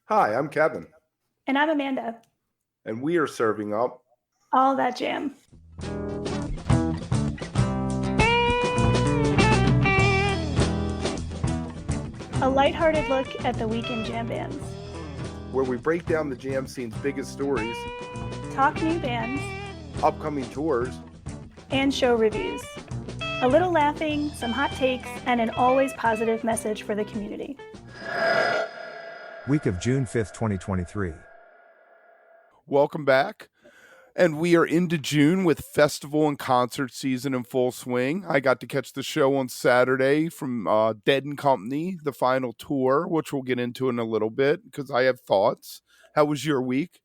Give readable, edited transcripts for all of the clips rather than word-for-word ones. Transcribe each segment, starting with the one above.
Hi, I'm Kevin, And I'm Amanda. and we are serving up. All that jam. A lighthearted look at the weekend jam bands. Where we break down the jam scene's biggest stories, Talk new bands. upcoming tours, And show reviews. A little laughing, some hot takes, and an always positive message for the community. Week of June 5th, 2023. Welcome back. And we are into June with festival and concert season in full swing. I got to catch the show on Saturday from Dead and Company, the final tour, which we'll get into in a little bit because I have thoughts. How was your week?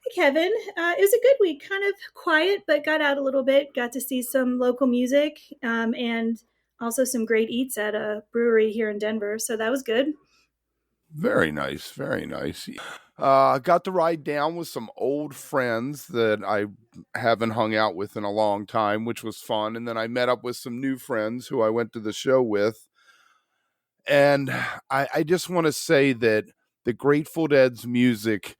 Hey, Kevin. It was a good week. Kind of quiet, but got out a little bit. Got to see some local music and also some great eats at a brewery here in Denver. So that was good. Very nice. Very nice. Got to ride down with some old friends that I haven't hung out with in a long time, which was fun. And then I met up with some new friends who I went to the show with. And I just want to say that the Grateful Dead's music,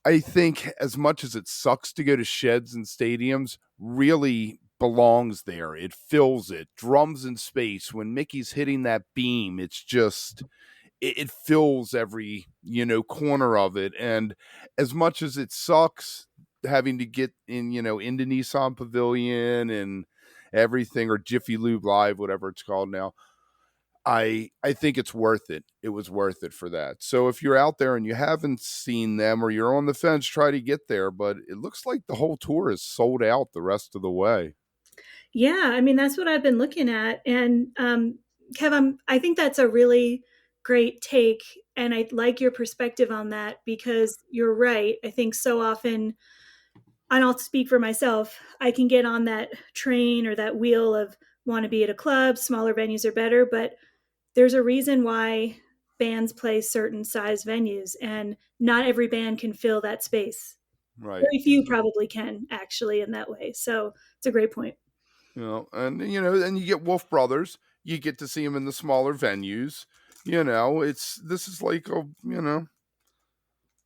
I think, as much as it sucks to go to sheds and stadiums, really belongs there. It fills it. Drums in space. When Mickey's hitting that beam, it's just it fills every corner of it. And as much as it sucks having to get in into Nissan Pavilion and everything, or Jiffy Lube Live, whatever it's called now, I think it's worth it. It was worth it for that. So if you're out there and you haven't seen them or you're on the fence, try to get there. But it looks like the whole tour is sold out the rest of the way. Yeah, I mean, that's what I've been looking at. And Kevin, I think that's a really great take. And I like your perspective on that because you're right. I think so often, and I'll speak for myself, I can get on that train or that wheel of want to be at a club, smaller venues are better, but there's a reason why bands play certain size venues, and not every band can fill that space. Right. Very few probably can actually in that way. So it's a great point. And you get Wolf Brothers. You get to see them in the smaller venues. This is like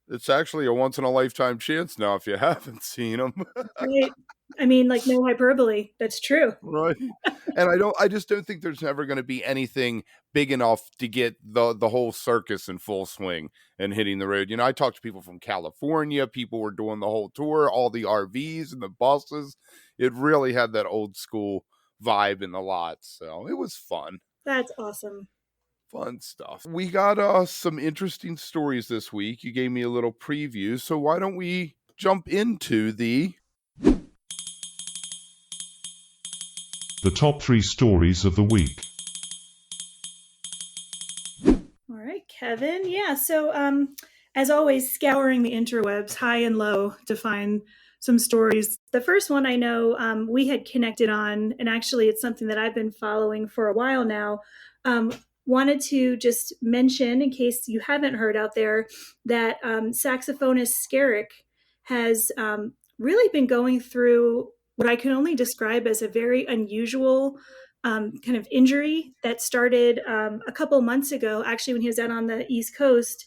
it's actually a once in a lifetime chance now if you haven't seen them. Right. I mean, like, no hyperbole. That's true. Right. And I just don't think there's ever going to be anything big enough to get the whole circus in full swing and hitting the road. I talked to people from California. People were doing the whole tour, all the RVs and the buses. It really had that old school vibe in the lot. So it was fun. That's awesome. Fun stuff. We got some interesting stories this week. You gave me a little preview. So why don't we jump into the top 3 stories of the week. All right, Kevin. Yeah. So, as always, scouring the interwebs high and low to find some stories. The first one I know we had connected on, and actually it's something that I've been following for a while now. Wanted to just mention, in case you haven't heard out there, that saxophonist Skerik has really been going through what I can only describe as a very unusual kind of injury that started a couple months ago, actually, when he was out on the East Coast.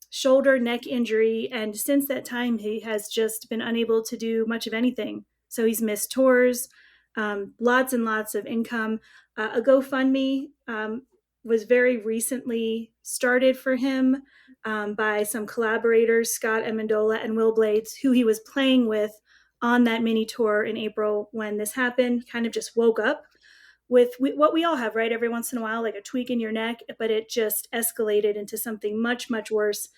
Shoulder, neck injury. And since that time, he has just been unable to do much of anything. So he's missed tours, lots and lots of income. A GoFundMe was very recently started for him by some collaborators, Scott Amendola and Will Blades, who he was playing with on that mini tour in April when this happened. Kind of just woke up with what we all have, right? Every once in a while, like a tweak in your neck, but it just escalated into something much, much worse.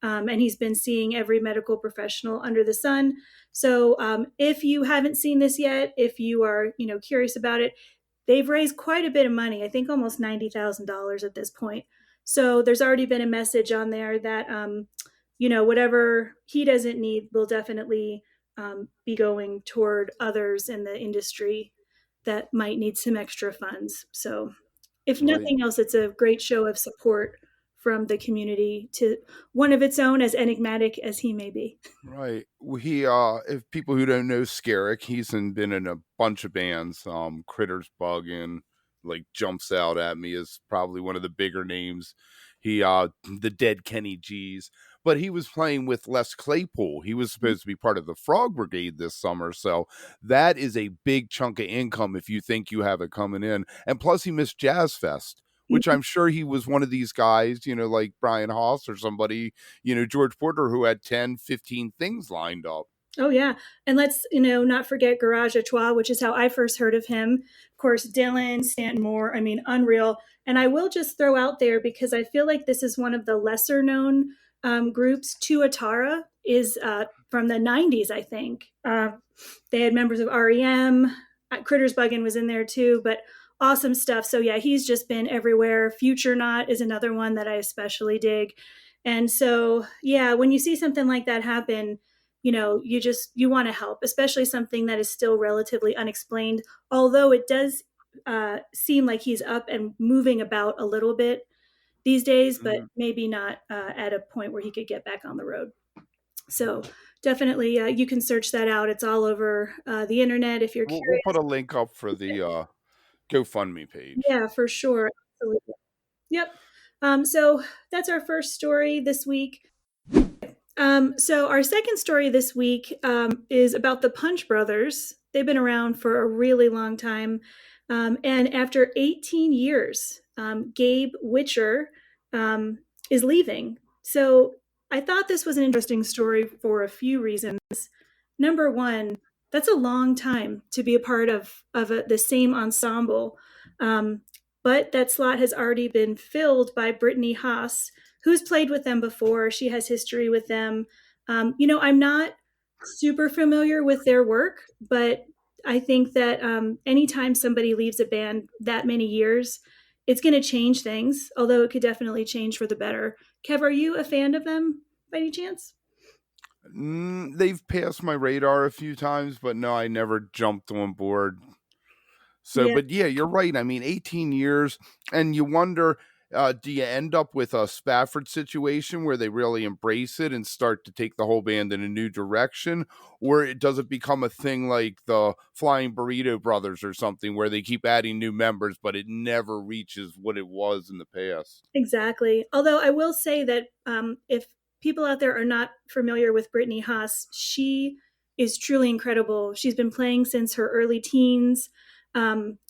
And he's been seeing every medical professional under the sun. So if you haven't seen this yet, if you are, curious about it, they've raised quite a bit of money. I think almost $90,000 at this point. So there's already been a message on there that, whatever he doesn't need will definitely be going toward others in the industry that might need some extra funds. So if nothing else, it's a great show of support from the community to one of its own, as enigmatic as he may be. Right. If people who don't know Skerik, he's been in a bunch of bands. Critters Buggin', like Jumps Out at Me is probably one of the bigger names He the dead Kenny G's, but he was playing with Les Claypool. He was supposed to be part of the Frog Brigade this summer, so that is a big chunk of income if you think you have it coming in. And plus, he missed Jazz Fest, which I'm sure he was one of these guys, like Brian Haas or somebody, George Porter, who had 10, 15 things lined up. Oh yeah, and let's not forget Garage à Trois, which is how I first heard of him. Of course, Dylan, Stanton Moore. I mean, unreal. And I will just throw out there, because I feel like this is one of the lesser known groups. Tuatara is from the '90s, I think. They had members of REM. Critters Buggin' was in there too, but awesome stuff. So yeah, he's just been everywhere. Future Knot is another one that I especially dig. And so yeah, when you see something like that happen, you want to help, especially something that is still relatively unexplained, although it does seem like he's up and moving about a little bit these days, but maybe not at a point where he could get back on the road. So definitely you can search that out. It's all over the internet if you're curious. We'll put a link up for the GoFundMe page. Yeah, for sure. Absolutely. Yep. So that's our first story this week. So our second story this week is about the Punch Brothers. They've been around for a really long time. And after 18 years, Gabe Witcher is leaving. So I thought this was an interesting story for a few reasons. Number one, that's a long time to be a part of the same ensemble. But that slot has already been filled by Brittany Haas, who's played with them before. She has history with them. I'm not super familiar with their work, but I think that anytime somebody leaves a band that many years, it's going to change things, although it could definitely change for the better. Kev, are you a fan of them by any chance? They've passed my radar a few times, but no, I never jumped on board. So, Yeah. but yeah, you're right. I mean, 18 years, and you wonder, do you end up with a Spafford situation where they really embrace it and start to take the whole band in a new direction? Or does it become a thing like the Flying Burrito Brothers or something where they keep adding new members, but it never reaches what it was in the past? Exactly. Although I will say that if people out there are not familiar with Brittany Haas, she is truly incredible. She's been playing since her early teens,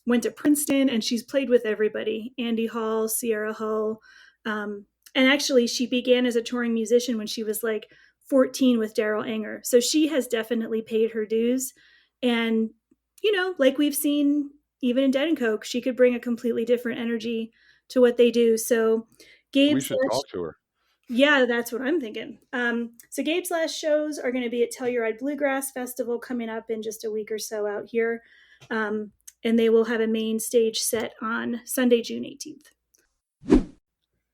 went to Princeton, and she's played with everybody. Andy Hall, Sierra Hull. And actually, she began as a touring musician when she was like 14 with Daryl Anger. So she has definitely paid her dues. And, like we've seen even in Dead and Coke, she could bring a completely different energy to what they do. So We should talk to her. Yeah, that's what I'm thinking. So Gabe's last shows are going to be at Telluride Bluegrass Festival coming up in just a week or so out here. And they will have a main stage set on Sunday, June 18th.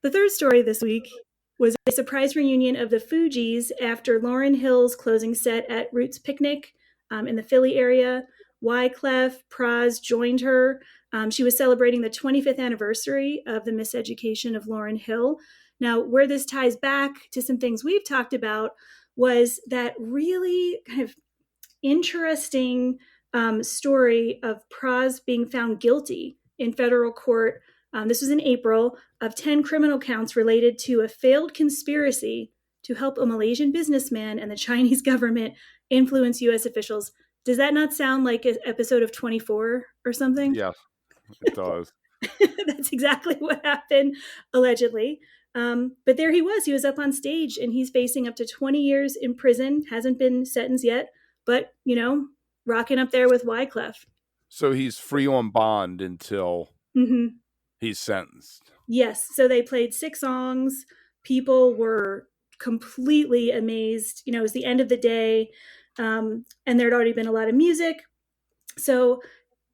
The third story this week was a surprise reunion of the Fugees after Lauryn Hill's closing set at Roots Picnic in the Philly area. Wyclef Praz joined her. She was celebrating the 25th anniversary of the miseducation of Lauryn Hill. Now, where this ties back to some things we've talked about was that really kind of interesting story of Praz being found guilty in federal court. This was in April, of 10 criminal counts related to a failed conspiracy to help a Malaysian businessman and the Chinese government influence U.S. officials. Does that not sound like an episode of 24 or something? Yes, it does. That's exactly what happened, allegedly. But there he was up on stage, and he's facing up to 20 years in prison, hasn't been sentenced yet, but, rocking up there with Wyclef. So he's free on bond until he's sentenced. Yes. So they played 6 songs. People were completely amazed. It was the end of the day, and there'd already been a lot of music. So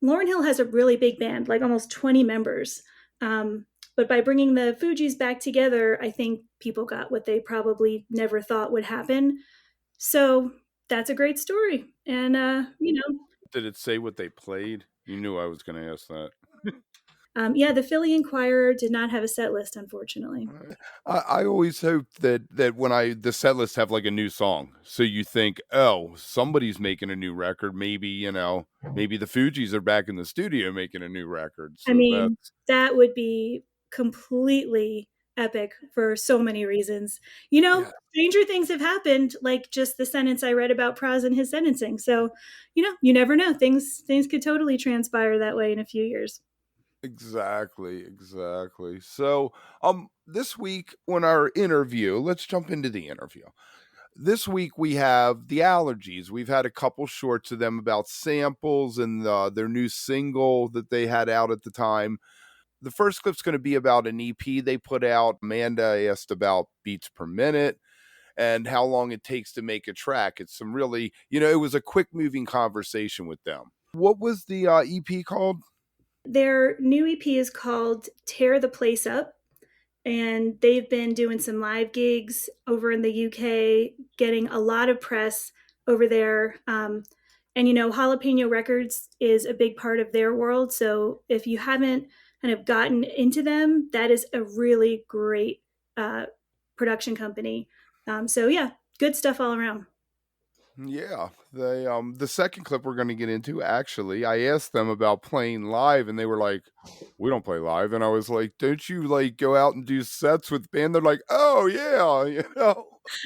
Lauryn Hill has a really big band, like almost 20 members. But by bringing the Fugees back together, I think people got what they probably never thought would happen. So that's a great story. And, Did it say what they played? You knew I was going to ask that. The Philly Inquirer did not have a set list, unfortunately. I always hope that when the set lists have like a new song, so you think, oh, somebody's making a new record. Maybe maybe the Fugees are back in the studio making a new record. So that would be completely epic for so many reasons. Yeah, Stranger things have happened, like just the sentence I read about Praz and his sentencing. So, you never know. Things could totally transpire that way in a few years. exactly. So, this week on our interview, let's jump into the interview. This week we have the Allergies. We've had a couple shorts of them about samples and their new single that they had out at the time. The first clip's going to be about an EP they put out. Amanda asked about beats per minute and how long it takes to make a track. It's some really, it was a quick moving conversation with them. What was the EP called? Their new EP is called Tear the Place Up, and they've been doing some live gigs over in the UK, getting a lot of press over there. And Jalapeno Records is a big part of their world. So if you haven't kind of gotten into them, that is a really great production company. So yeah, good stuff all around. Yeah, they the second clip we're going to get into, actually, I asked them about playing live and they were like, "We don't play live." And I was like, "Don't you like go out and do sets with band?" They're like, "Oh, yeah,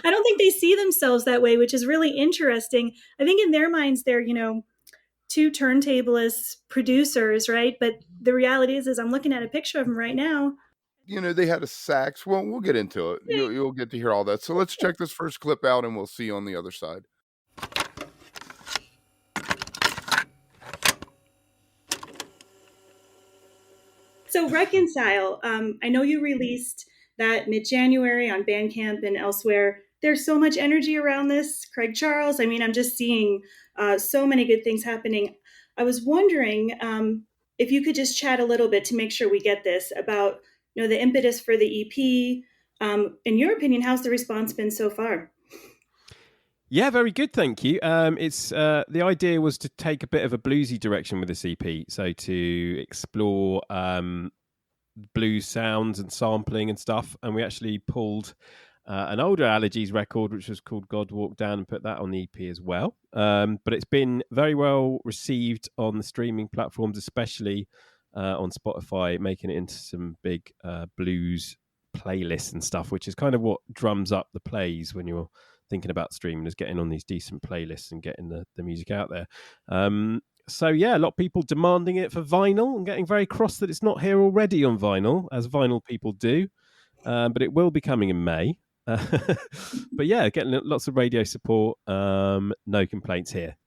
I don't think they see themselves that way, which is really interesting. I think in their minds, they're, two turntablists producers, right? But the reality is I'm looking at a picture of them right now. They had a sax. Well, we'll get into it. You'll get to hear all that. So let's check this first clip out and we'll see you on the other side. So Reconcile, I know you released that mid-January on Bandcamp and elsewhere. There's so much energy around this. Craig Charles, I mean, I'm just seeing so many good things happening. I was wondering if you could just chat a little bit to make sure we get this about, the impetus for the EP. In your opinion, how's the response been so far? Yeah, very good, thank you. It's the idea was to take a bit of a bluesy direction with this EP, so to explore blues sounds and sampling and stuff. And we actually pulled an older Allergies record, which was called God Walk Down, and put that on the EP as well. But it's been very well received on the streaming platforms, especially on Spotify, making it into some big blues playlists and stuff, which is kind of what drums up the plays when you're thinking about streaming, is getting on these decent playlists and getting the music out there. So yeah, a lot of people demanding it for vinyl and getting very cross that it's not here already on vinyl, as vinyl people do. But it will be coming in May. But yeah, getting lots of radio support. No complaints here.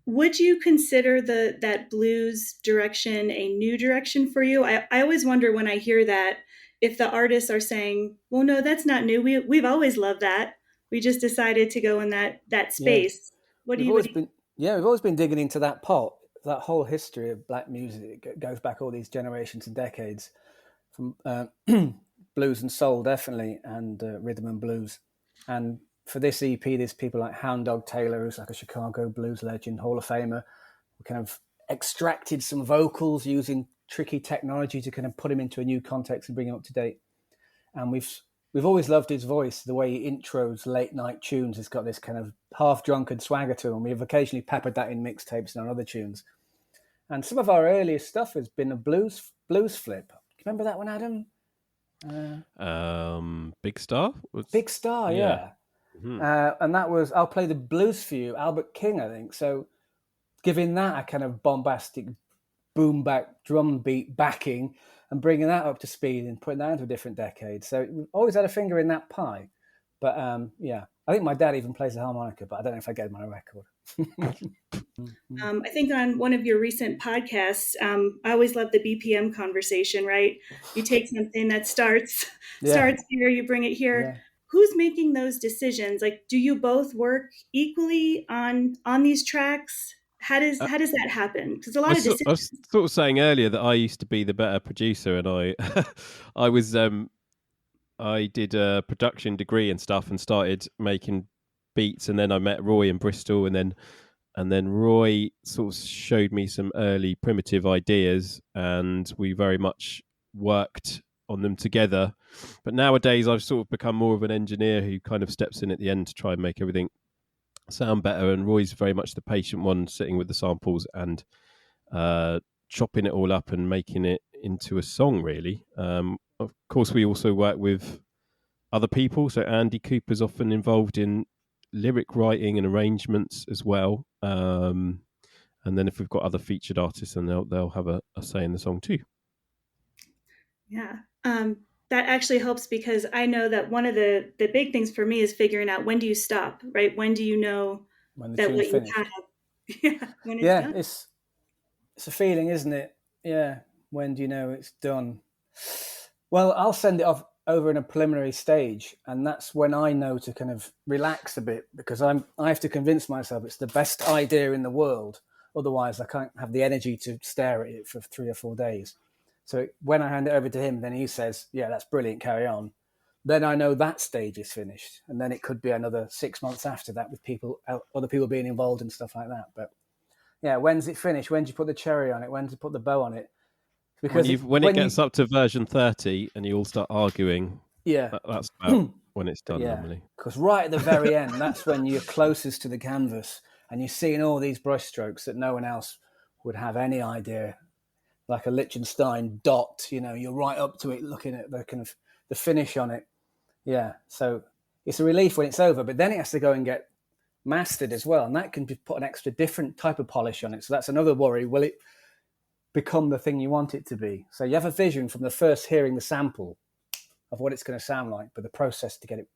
Would you consider that blues direction a new direction for you? I always wonder when I hear that, if the artists are saying, well, no, that's not new. We've always loved that. We just decided to go in that space. Yeah. We've always been digging into that pot. That whole history of black music, it goes back all these generations and decades, from blues and soul, definitely, and rhythm and blues. And for this EP, there's people like Hound Dog Taylor, who's like a Chicago blues legend, Hall of Famer, who kind of extracted some vocals using tricky technology to kind of put him into a new context and bring him up to date. And we've always loved his voice, the way he intros late night tunes. He's got this kind of half drunken swagger to him. We've occasionally peppered that in mixtapes and on other tunes. And some of our earliest stuff has been a blues flip. Remember that one, Adam? Big Star? Big Star, yeah. Mm-hmm. And that was I'll Play the Blues for You, Albert King, I think. So giving that a kind of bombastic boom back drum beat backing and bringing that up to speed and putting that into a different decade. So we've always had a finger in that pie. But yeah, I think my dad even plays the harmonica, but I don't know if I get him on a record. I think on one of your recent podcasts, I always love the BPM conversation, right? You take something that starts here, you bring it here. Yeah. Who's making those decisions? Like, do you both work equally on these tracks? How does that happen? Because a lot of decisions. I was sort of saying earlier that I used to be the better producer, and I did a production degree and stuff, and started making beats, and then I met Roy in Bristol, and then Roy sort of showed me some early primitive ideas, and we very much worked on them together. But nowadays I've sort of become more of an engineer who kind of steps in at the end to try and make everything sound better, and Roy's very much the patient one, sitting with the samples and chopping it all up and making it into a song, really. of course, we also work with other people. So Andy Cooper's often involved in lyric writing and arrangements as well. And then if we've got other featured artists, then they'll have a say in the song too. Yeah. That actually helps because I know that one of the big things for me is figuring out, when do you stop, right? When do you know When the that tune's what you finished. have, when it's Yeah, done? it's a feeling, isn't it? Yeah. When do you know it's done? Well, I'll send it off over in a preliminary stage, and that's when I know to kind of relax a bit, because I have to convince myself it's the best idea in the world. Otherwise, I can't have the energy to stare at it for 3 or 4 days. So when I hand it over to him, then he says, yeah, that's brilliant, carry on. Then I know that stage is finished. And then it could be another 6 months after that with other people being involved and stuff like that. But yeah, when's it finished? When do you put the cherry on it? When do you put the bow on it? Because when it gets up to version 30 and you all start arguing, yeah, that's about when it's done yeah, normally. because right at the very end, that's when you're closest to the canvas and you're seeing all these brush strokes that no one else would have any idea. Like a Liechtenstein dot, you're right up to it, looking at the kind of the finish on it. Yeah, so it's a relief when it's over, but then it has to go and get mastered as well, and that can put an extra different type of polish on it. So that's another worry. Will it become the thing you want it to be? So you have a vision from the first hearing the sample of what it's going to sound like, but the process to get it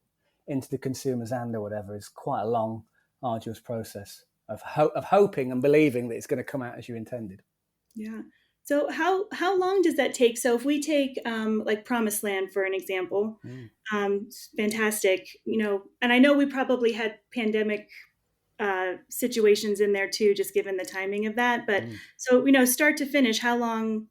into the consumer's hand or whatever is quite a long, arduous process of hoping and believing that it's going to come out as you intended. Yeah. So how long does that take? So if we take like Promised Land, for an example, fantastic, and I know we probably had pandemic situations in there too, just given the timing of that. But so, start to finish, how long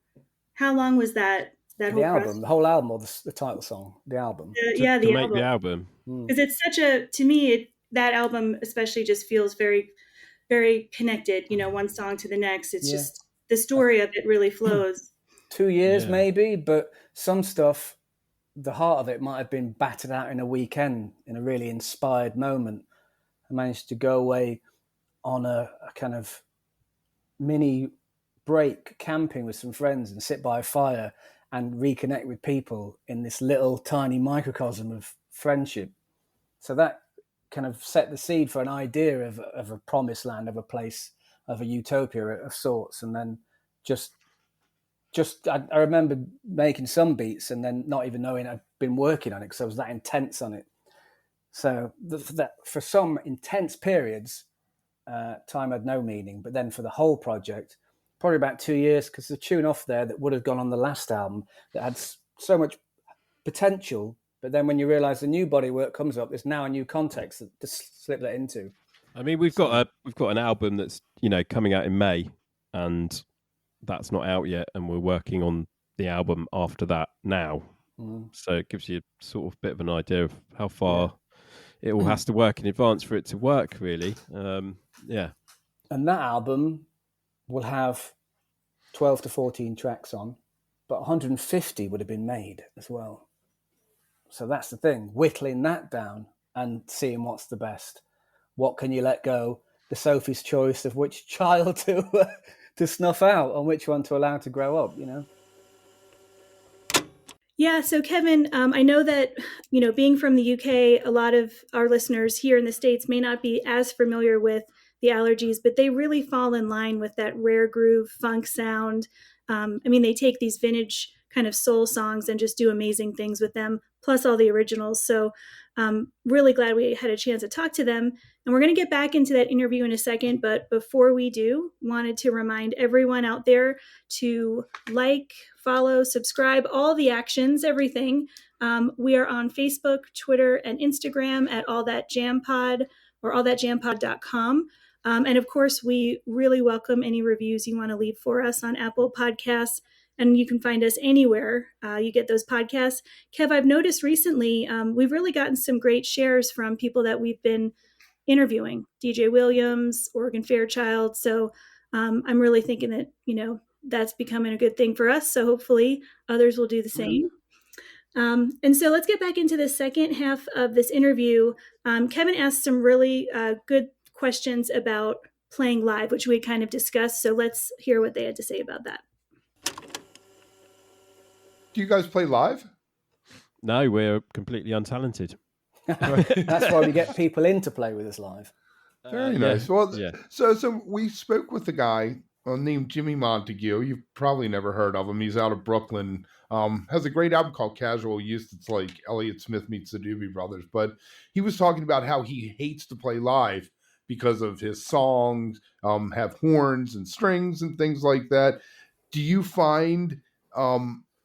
was that The whole album, process? the whole album, or the title song, the album. The to make album. the album. Because it's such to me, that album especially just feels very, very connected, one song to the next. It's just, the story of it really flows. 2 years maybe, but some stuff, the heart of it might have been battered out in a weekend in a really inspired moment. I managed to go away on a kind of mini break camping with some friends and sit by a fire and reconnect with people in this little tiny microcosm of friendship. So that kind of set the seed for an idea of a promised land, of a place, of a utopia of sorts. And then just I remember making some beats and then not even knowing I'd been working on it because I was that intense on it. So that for some intense periods, time had no meaning. But then for the whole project, probably about 2 years, because the tune off there that would have gone on the last album that had so much potential. But then when you realise the new bodywork comes up, there's now a new context to slip that into. I mean, we've got an album that's coming out in May, and that's not out yet, and we're working on the album after that now. So it gives you sort of a bit of an idea of how far it all has to work in advance for it to work, really. And that album will have 12 to 14 tracks on, but 150 would have been made as well. So that's the thing, whittling that down and seeing what's the best. What can you let go? The Sophie's choice of which child to snuff out and which one to allow to grow up, Yeah, so Kevin, I know that, being from the UK, a lot of our listeners here in the States may not be as familiar with the Allergies, but they really fall in line with that rare groove funk sound. They take these vintage kind of soul songs and just do amazing things with them, plus all the originals. So really glad we had a chance to talk to them. And we're going to get back into that interview in a second. But before we do, wanted to remind everyone out there to like, follow, subscribe, all the actions, everything. We are on Facebook, Twitter, and Instagram at All That Jam Pod or allthatjampod.com. And of course, we really welcome any reviews you want to leave for us on Apple Podcasts. And you can find us anywhere you get those podcasts. Kev, I've noticed recently we've really gotten some great shares from people that we've been interviewing. DJ Williams, Oregon Fairchild. So I'm really thinking that, that's becoming a good thing for us. So hopefully others will do the same. And so let's get back into the second half of this interview. Kevin asked some really good questions about playing live, which we kind of discussed. So let's hear what they had to say about that. Do you guys play live? No, we're completely untalented. That's why we get people in to play with us live. Very Yeah, nice. Well, yeah. so we spoke with a guy named Jimmy Montague. You've probably never heard of him. He's out of Brooklyn. Has a great album called Casual Use. It's like Elliott Smith meets the Doobie Brothers. But he was talking about how he hates to play live because of his songs have horns and strings and things like that. Do you find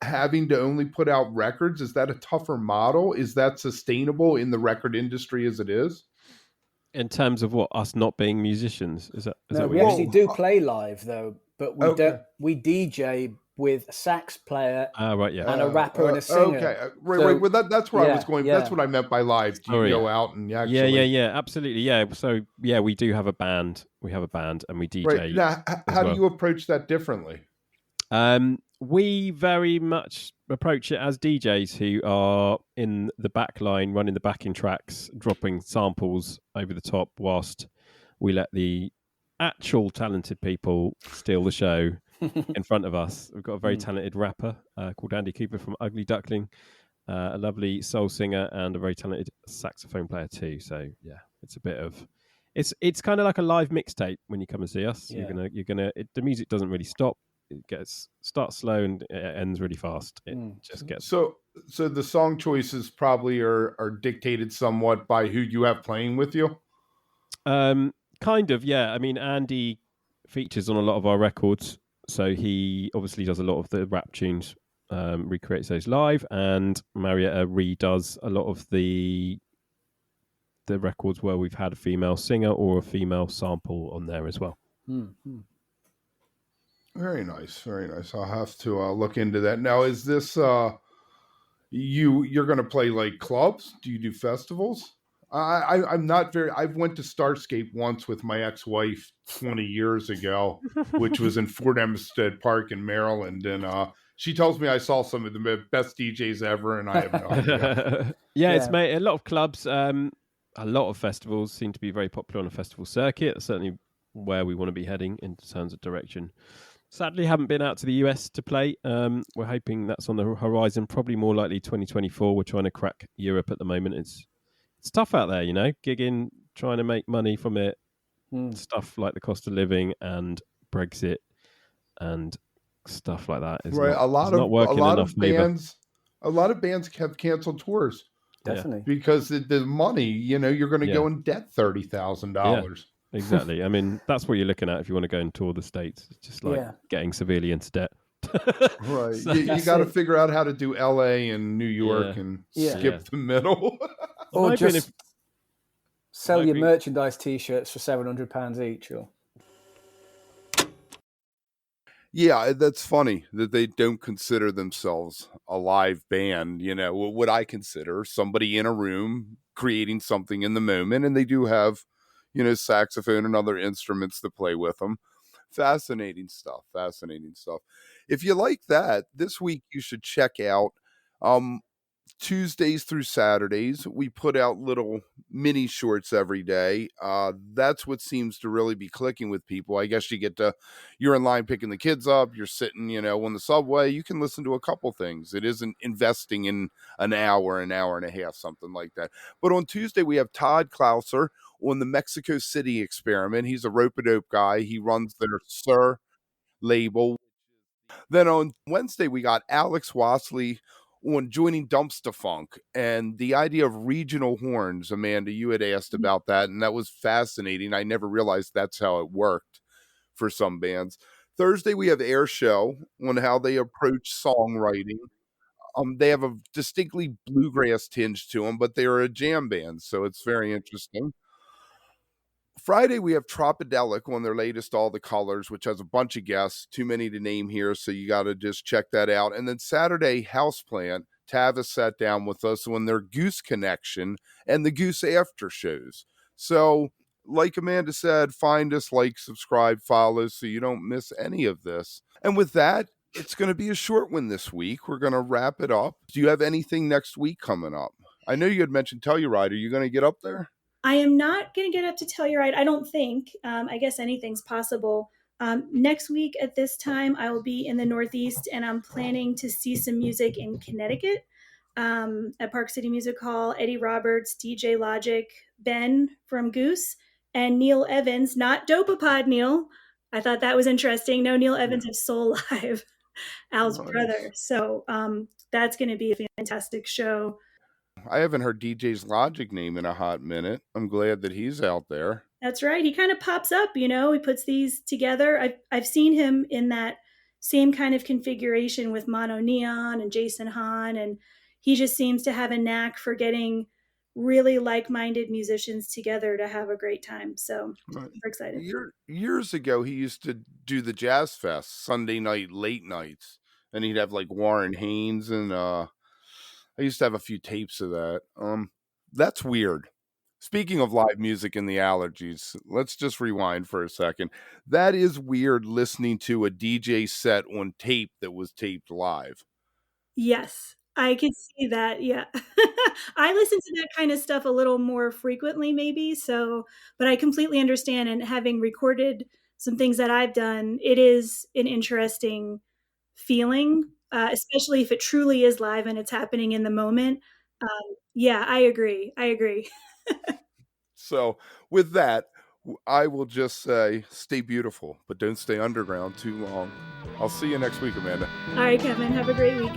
having to only put out records, is that a tougher model? Is that sustainable in the record industry as it is? In terms of what, us not being musicians, is that No, what we you mean? actually do play live though, but we Okay. don't. We DJ with a sax player Right, yeah. and a rapper and a singer. Okay, right, So- right. Well, that's where I was yeah, going. yeah. That's what I meant by live. Do you Sorry. go out and actually? Yeah, absolutely, yeah. So yeah, we do have a band. We have a band, and we DJ. Right now, how do well. you approach that differently? We very much approach it as DJs who are in the back line, running the backing tracks, dropping samples over the top, whilst we let the actual talented people steal the show in front of us. We've got a very talented rapper called Andy Cooper from Ugly Duckling, a lovely soul singer, and a very talented saxophone player too. So yeah, it's a bit of it's kind of like a live mixtape when you come and see us. Yeah. The music doesn't really stop. It starts slow and it ends really fast. It just gets So the song choices probably are dictated somewhat by who you have playing with you. kind of, yeah. I mean, Andy features on a lot of our records, so he obviously does a lot of the rap tunes, recreates those live, and Marietta redoes a lot of the records where we've had a female singer or a female sample on there as well. Very nice, very nice. I'll have to look into that. Now, is this you're going to play like clubs? Do you do festivals? I'm not very. I went to Starscape once with my ex-wife 20 years ago, which was in Fort Hempstead Park in Maryland, and she tells me I saw some of the best DJs ever, and I have no idea. Yeah, it's made a lot of clubs. A lot of festivals seem to be very popular on a festival circuit. That's certainly where we want to be heading in terms of direction. Sadly, haven't been out to the US to play. We're hoping that's on the horizon, probably more likely 2024. We're trying to crack Europe at the moment. It's tough out there, gigging, trying to make money from it. Stuff like the cost of living and Brexit and stuff like that is right. not, A lot of bands have canceled tours. Definitely. Because the money, you're going to go in debt $30,000. Exactly. I mean, that's what you're looking at if you want to go and tour the States. It's just like getting severely into debt. Right. So, you got to figure out how to do LA and New York and skip the middle. Or just sell your merchandise T-shirts for £700 each. Or... Yeah, that's funny that they don't consider themselves a live band. What I consider somebody in a room creating something in the moment, and they do have saxophone and other instruments to play with them. Fascinating stuff. If you like that, this week you should check out Tuesdays through Saturdays. We put out little mini shorts every day. That's what seems to really be clicking with people. I guess you're in line picking the kids up, you're sitting, on the subway, you can listen to a couple things. It isn't investing in an hour and a half, something like that. But on Tuesday, we have Todd Klauser on the Mexico City Experiment. He's a rope-a-dope guy. He runs their Sir label. Then on Wednesday, we got Alex Wasley on joining Dumpster Funk, and the idea of regional horns. Amanda, you had asked about that, and that was fascinating. I never realized that's how it worked for some bands. Thursday, we have Air Show on how they approach songwriting. They have a distinctly bluegrass tinge to them, but they are a jam band, so it's very interesting. Friday, we have Tropidelic on their latest All the Colors, which has a bunch of guests, too many to name here, so you got to just check that out. And then Saturday, Houseplant, Tavis sat down with us on their Goose Connection and the Goose After shows. So, like Amanda said, find us, like, subscribe, follow, so you don't miss any of this. And with that, it's going to be a short one this week. We're going to wrap it up. Do you have anything next week coming up? I know you had mentioned Telluride. Are you going to get up there? I am not going to get up to Telluride, I don't think. I guess anything's possible. Next week at this time, I will be in the Northeast, and I'm planning to see some music in Connecticut. at Park City Music Hall, Eddie Roberts, DJ Logic, Ben from Goose, and Neil Evans, not Dopapod Neil. I thought that was interesting. No, Neil Evans of Soul Live, Al's brother. Nice. So that's going to be a fantastic show. I haven't heard DJ's Logic name in a hot minute. I'm glad that he's out there. That's right. He kind of pops up, he puts these together. I've seen him in that same kind of configuration with Mono Neon and Jason Hahn, and he just seems to have a knack for getting really like-minded musicians together to have a great time. So I'm super excited. Years ago, he used to do the Jazz Fest Sunday night late nights, and he'd have like Warren Haynes, and I used to have a few tapes of that. That's weird. Speaking of live music and the Allergies, let's just rewind for a second. That is weird listening to a DJ set on tape that was taped live. Yes, I can see that. Yeah. I listen to that kind of stuff a little more frequently, maybe. But I completely understand. And having recorded some things that I've done, it is an interesting feeling, especially if it truly is live and it's happening in the moment. Yeah, I agree. So, with that, I will just say stay beautiful, but don't stay underground too long. I'll see you next week, Amanda. All right, Kevin, have a great week.